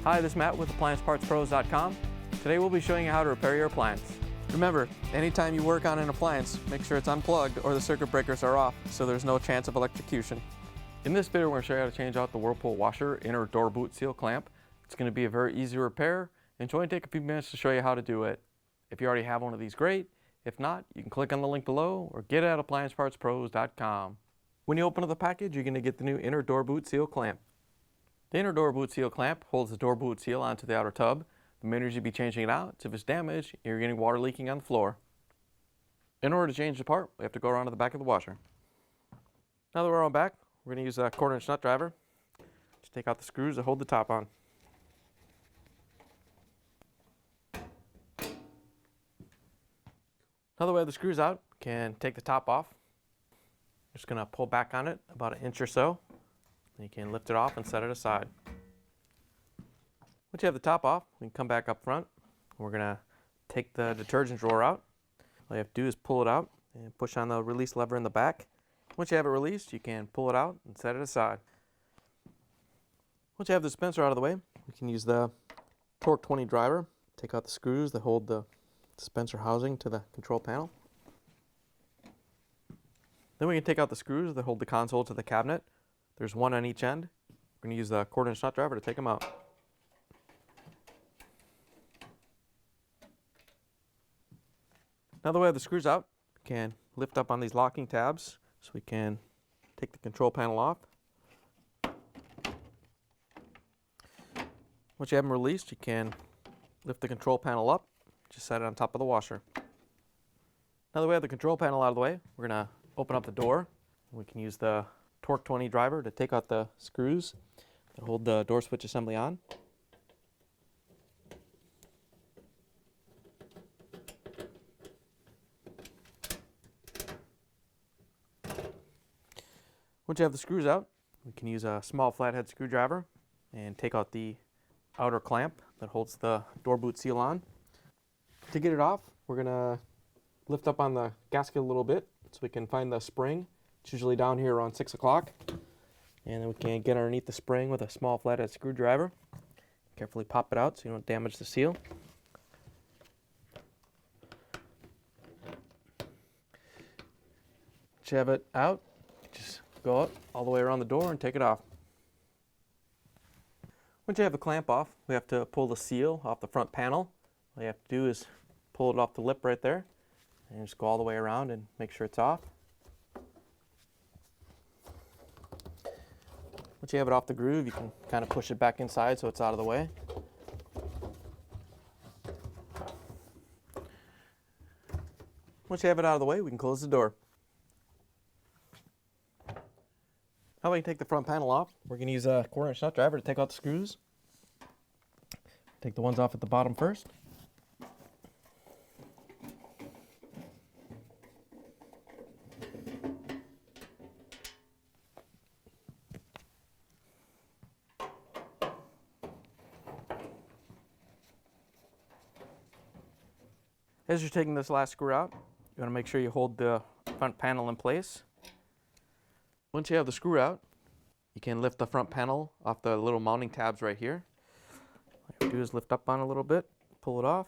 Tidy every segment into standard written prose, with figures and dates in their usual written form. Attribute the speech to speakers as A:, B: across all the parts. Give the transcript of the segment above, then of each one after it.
A: Hi, this is Matt with AppliancePartsPros.com. Today we'll be showing you how to repair your appliance. Remember, anytime you work on an appliance, make sure it's unplugged or the circuit breakers are off so there's no chance of electrocution. In this video, we're going to show you how to change out the Whirlpool washer inner door boot seal clamp. It's going to be a very easy repair, and it's only take a few minutes to show you how to do it. If you already have one of these, great. If not, you can click on the link below or get it at AppliancePartsPros.com. When you open up the package, you're going to get the new inner door boot seal clamp. The inner door boot seal clamp holds the door boot seal onto the outer tub. The main reason you'll be changing it out is if it's damaged, you're getting water leaking on the floor. In order to change the part, we have to go around to the back of the washer. Now that we're on back, we're going to use a 1/4-inch nut driver to take out the screws that hold the top on. Another way the screws out, can take the top off. Just going to pull back on it about 1 inch or so. You can lift it off and set it aside. Once you have the top off, we can come back up front. We're going to take the detergent drawer out. All you have to do is pull it out and push on the release lever in the back. Once you have it released, you can pull it out and set it aside. Once you have the dispenser out of the way, we can use the Torx 20 driver. Take out the screws that hold the dispenser housing to the control panel. Then we can take out the screws that hold the console to the cabinet. There's one on each end. We're going to use the 1/4-inch nut driver to take them out. Now that we have the screws out, we can lift up on these locking tabs so we can take the control panel off. Once you have them released, you can lift the control panel up, just set it on top of the washer. Now that we have the control panel out of the way, we're going to open up the door. We can use the Torx 20 driver to take out the screws that hold the door switch assembly on. Once you have the screws out, we can use a small flathead screwdriver and take out the outer clamp that holds the door boot seal on. To get it off, we're going to lift up on the gasket a little bit so we can find the spring. It's usually down here around 6 o'clock. And then we can get underneath the spring with a small flathead screwdriver. Carefully pop it out so you don't damage the seal. Once you have it out, just go up all the way around the door and take it off. Once you have the clamp off, we have to pull the seal off the front panel. All you have to do is pull it off the lip right there and just go all the way around and make sure it's off. Once you have it off the groove, you can kind of push it back inside so it's out of the way. Once you have it out of the way, we can close the door. Now we can take the front panel off. We're going to use a 1/4-inch nut driver to take out the screws. Take the ones off at the bottom first. As you're taking this last screw out, you want to make sure you hold the front panel in place. Once you have the screw out, you can lift the front panel off the little mounting tabs right here. All you have to do is lift up on it a little bit, pull it off.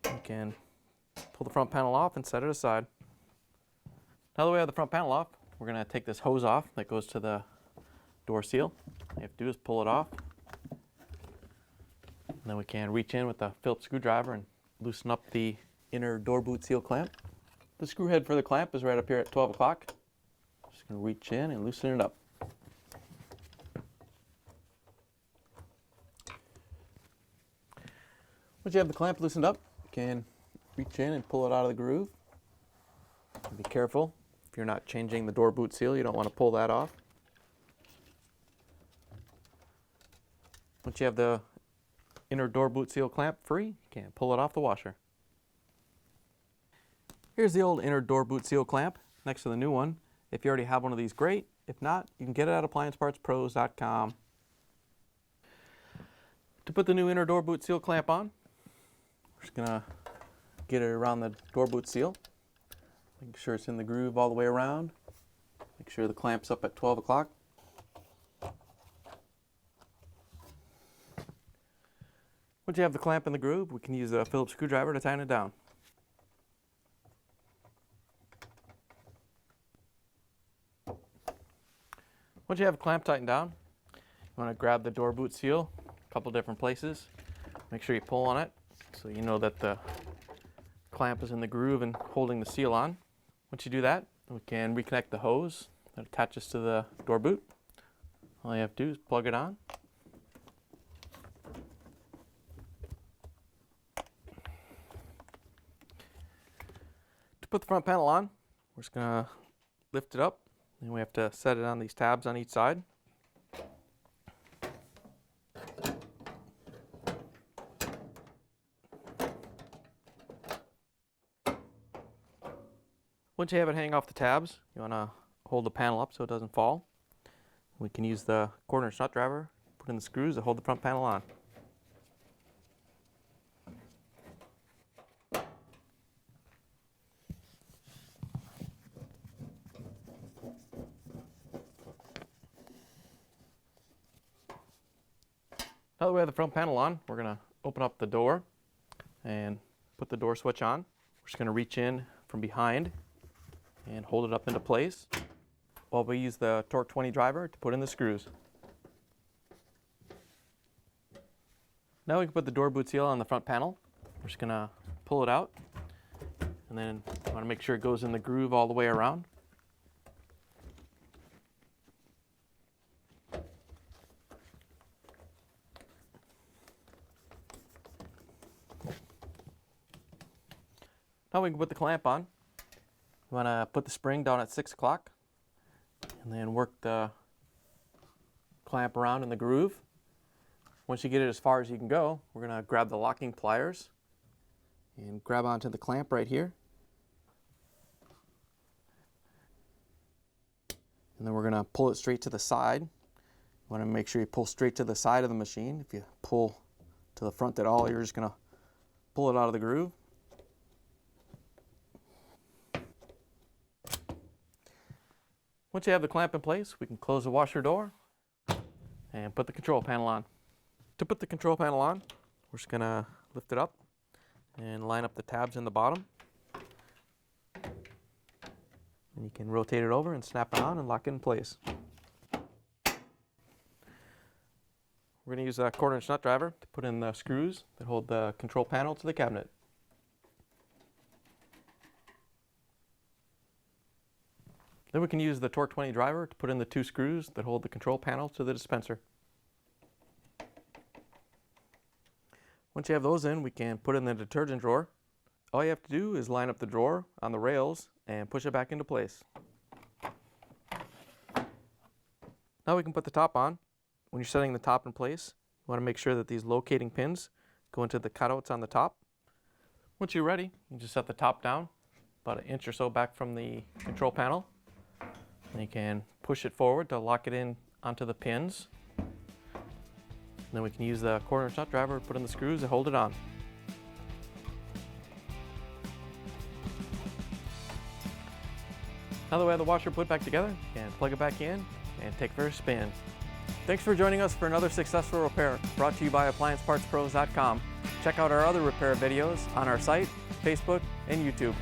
A: You can pull the front panel off and set it aside. Now that we have the front panel off, we're going to take this hose off that goes to the door seal. All you have to do is pull it off. And then we can reach in with the Phillips screwdriver and loosen up the inner door boot seal clamp. The screw head for the clamp is right up here at 12 o'clock. Just going to reach in and loosen it up. Once you have the clamp loosened up, you can reach in and pull it out of the groove. Be careful. If you're not changing the door boot seal, you don't want to pull that off. Once you have the inner door boot seal clamp free, you can pull it off the washer. Here's the old inner door boot seal clamp next to the new one. If you already have one of these, great. If not, you can get it at AppliancePartsPros.com. To put the new inner door boot seal clamp on, we're just going to get it around the door boot seal. Make sure it's in the groove all the way around. Make sure the clamp's up at 12 o'clock. Once you have the clamp in the groove, we can use a Phillips screwdriver to tighten it down. Once you have the clamp tightened down, you want to grab the door boot seal a couple different places. Make sure you pull on it so you know that the clamp is in the groove and holding the seal on. Once you do that, we can reconnect the hose that attaches to the door boot. All you have to do is plug it on. To put the front panel on, we're just going to lift it up, and we have to set it on these tabs on each side. Once you have it hang off the tabs, you want to hold the panel up so it doesn't fall. We can use the quarter inch nut driver, put in the screws to hold the front panel on. Now that we have the front panel on, we're going to open up the door and put the door switch on. We're just going to reach in from behind and hold it up into place while we use the Torx 20 driver to put in the screws. Now we can put the door boot seal on the front panel. We're just going to pull it out, and then you want to make sure it goes in the groove all the way around. Now we can put the clamp on. You want to put the spring down at 6 o'clock and then work the clamp around in the groove. Once you get it as far as you can go, we're going to grab the locking pliers and grab onto the clamp right here. And then we're going to pull it straight to the side. You want to make sure you pull straight to the side of the machine. If you pull to the front at all, you're just going to pull it out of the groove. Once you have the clamp in place, we can close the washer door and put the control panel on. To put the control panel on, we're just going to lift it up and line up the tabs in the bottom. And you can rotate it over and snap it on and lock it in place. We're going to use a quarter inch nut driver to put in the screws that hold the control panel to the cabinet. Then we can use the Torx 20 driver to put in the 2 screws that hold the control panel to the dispenser. Once you have those in, we can put in the detergent drawer. All you have to do is line up the drawer on the rails and push it back into place. Now we can put the top on. When you're setting the top in place, you want to make sure that these locating pins go into the cutouts on the top. Once you're ready, you just set the top down about 1 inch or so back from the control panel. And you can push it forward to lock it in onto the pins. And then we can use the quarter inch nut driver to put in the screws and hold it on. Now that we have the washer put back together, you can plug it back in and take it for a spin. Thanks for joining us for another successful repair brought to you by AppliancePartsPros.com. Check out our other repair videos on our site, Facebook, and YouTube.